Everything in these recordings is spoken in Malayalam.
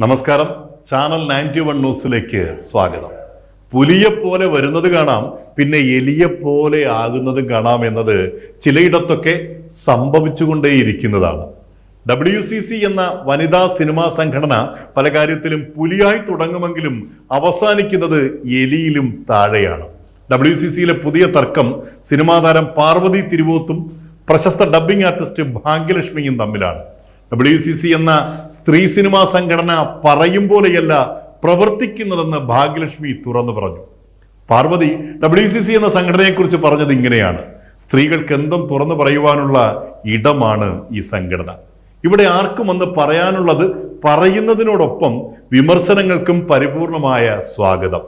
നമസ്കാരം. ചാനൽ 91 ന്യൂസിലേക്ക് സ്വാഗതം. പുലിയെപ്പോലെ വരുന്നത് കാണാം, പിന്നെ എലിയെപ്പോലെ ആകുന്നതും കാണാം എന്നത് ചിലയിടത്തൊക്കെ സംഭവിച്ചുകൊണ്ടേയിരിക്കുന്നതാണ്. WCC എന്ന വനിതാ സിനിമാ സംഘടന പല കാര്യത്തിലും പുലിയായി തുടങ്ങുമെങ്കിലും അവസാനിക്കുന്നത് എലിയിലും താഴെയാണ്. WCCയിലെ പുതിയ തർക്കം സിനിമാ താരം പാർവതി തിരുവോത്തും പ്രശസ്ത ഡബ്ബിംഗ് ആർട്ടിസ്റ്റ് ഭാഗ്യലക്ഷ്മിയും തമ്മിലാണ്. WCC എന്ന സ്ത്രീ സിനിമാ സംഘടന പറയും പോലെയല്ല പ്രവർത്തിക്കുന്നതെന്ന് ഭാഗ്യലക്ഷ്മി തുറന്നു പറഞ്ഞു. പാർവതി WCC എന്ന സംഘടനയെക്കുറിച്ച് പറഞ്ഞത് ഇങ്ങനെയാണ്: സ്ത്രീകൾക്ക് എന്തും തുറന്നു പറയുവാനുള്ള ഇടമാണ് ഈ സംഘടന. ഇവിടെ ആർക്കും ഒന്ന് പറയാനുള്ളത് പറയുന്നതിനോടൊപ്പം വിമർശനങ്ങൾക്കും പരിപൂർണമായ സ്വാഗതം.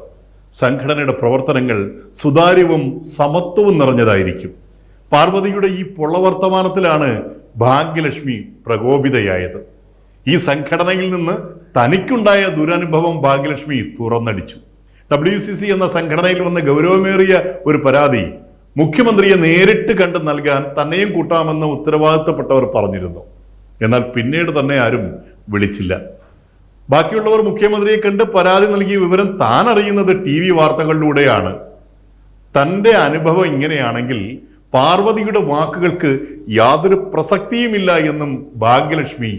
സംഘടനയുടെ പ്രവർത്തനങ്ങൾ സുതാര്യവും സമത്വവും നിറഞ്ഞതായിരിക്കും. പാർവതിയുടെ ഈ പൊള്ളവർത്തമാനത്തിലാണ് ഭാഗ്യലക്ഷ്മി പ്രകോപിതയായത്. ഈ സംഘടനയിൽ നിന്ന് തനിക്കുണ്ടായ ദുരനുഭവം ഭാഗ്യലക്ഷ്മി തുറന്നടിച്ചു. WCC എന്ന സംഘടനയിൽ വന്ന ഗൗരവമേറിയ ഒരു പരാതി മുഖ്യമന്ത്രിയെ നേരിട്ട് കണ്ട് നൽകാൻ തന്നെയും കൂട്ടാമെന്ന് ഉത്തരവാദിത്തപ്പെട്ടവർ പറഞ്ഞിരുന്നു. എന്നാൽ പിന്നീട് തന്നെ ആരും വിളിച്ചില്ല. ബാക്കിയുള്ളവർ മുഖ്യമന്ത്രിയെ കണ്ട് പരാതി നൽകിയ വിവരം താൻ അറിയുന്നത് TV വാർത്തകളിലൂടെയാണ്. തൻ്റെ അനുഭവം ഇങ്ങനെയാണെങ്കിൽ പാർവതിയുടെ വാക്കുകൾക്ക് യാതൊരു പ്രസക്തിയുമില്ല എന്നും ഭാഗ്യലക്ഷ്മി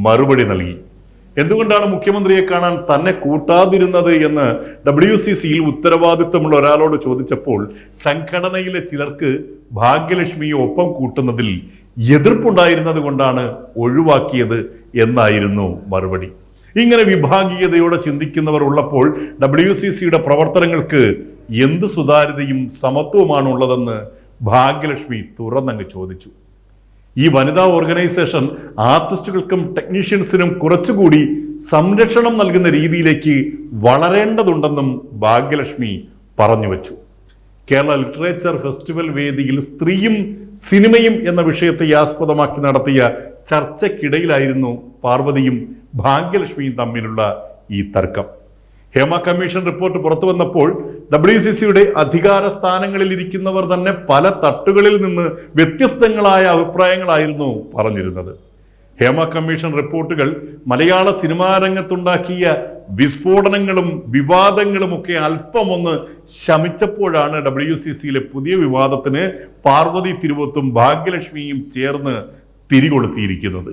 മറുപടി നൽകി. എന്തുകൊണ്ടാണ് മുഖ്യമന്ത്രിയെ കാണാൻ തന്നെ കൂട്ടാതിരുന്നത് എന്ന് WCCയിൽ ഉത്തരവാദിത്തമുള്ള ഒരാളോട് ചോദിച്ചപ്പോൾ സംഘടനയിലെ ചിലർക്ക് ഭാഗ്യലക്ഷ്മിയെ ഒപ്പം കൂട്ടുന്നതിൽ എതിർപ്പുണ്ടായിരുന്നത് കൊണ്ടാണ് ഒഴിവാക്കിയത് എന്നായിരുന്നു മറുപടി. ഇങ്ങനെ വിഭാഗീയതയോടെ ചിന്തിക്കുന്നവർ ഉള്ളപ്പോൾ WCCയുടെ പ്രവർത്തനങ്ങൾക്ക് എന്ത് സുതാര്യതയും സമത്വമാണ് ഉള്ളതെന്ന് ഭാഗ്യലക്ഷ്മി തുറന്നങ്ങ് ചോദിച്ചു. ഈ വനിതാ ഓർഗനൈസേഷൻ ആർട്ടിസ്റ്റുകൾക്കും ടെക്നീഷ്യൻസിനും കുറച്ചുകൂടി സംരക്ഷണം നൽകുന്ന രീതിയിലേക്ക് വളരേണ്ടതുണ്ടെന്നും ഭാഗ്യലക്ഷ്മി പറഞ്ഞു വച്ചു. കേരള ലിറ്ററേച്ചർ ഫെസ്റ്റിവൽ വേദിയിൽ സ്ത്രീയും സിനിമയും എന്ന വിഷയത്തെ ആസ്പദമാക്കി നടത്തിയ ചർച്ചയ്ക്കിടയിലായിരുന്നു പാർവതിയും ഭാഗ്യലക്ഷ്മിയും തമ്മിലുള്ള ഈ തർക്കം. ഹേമ കമ്മീഷൻ റിപ്പോർട്ട് പുറത്തു വന്നപ്പോൾ WCCയുടെ അധികാര സ്ഥാനങ്ങളിൽ ഇരിക്കുന്നവർ തന്നെ പല തട്ടുകളിൽ നിന്ന് വ്യത്യസ്തങ്ങളായ അഭിപ്രായങ്ങളായിരുന്നു പറഞ്ഞിരുന്നത്. ഹേമ കമ്മീഷൻ റിപ്പോർട്ടുകൾ മലയാള സിനിമാ രംഗത്തുണ്ടാക്കിയ വിസ്ഫോടനങ്ങളും വിവാദങ്ങളും ഒക്കെ അല്പമൊന്ന് ശമിച്ചപ്പോഴാണ് WCCയിലെ പുതിയ വിവാദത്തിന് പാർവതി തിരുവോത്തും ഭാഗ്യലക്ഷ്മിയും ചേർന്ന് തിരികൊളുത്തിയിരിക്കുന്നത്.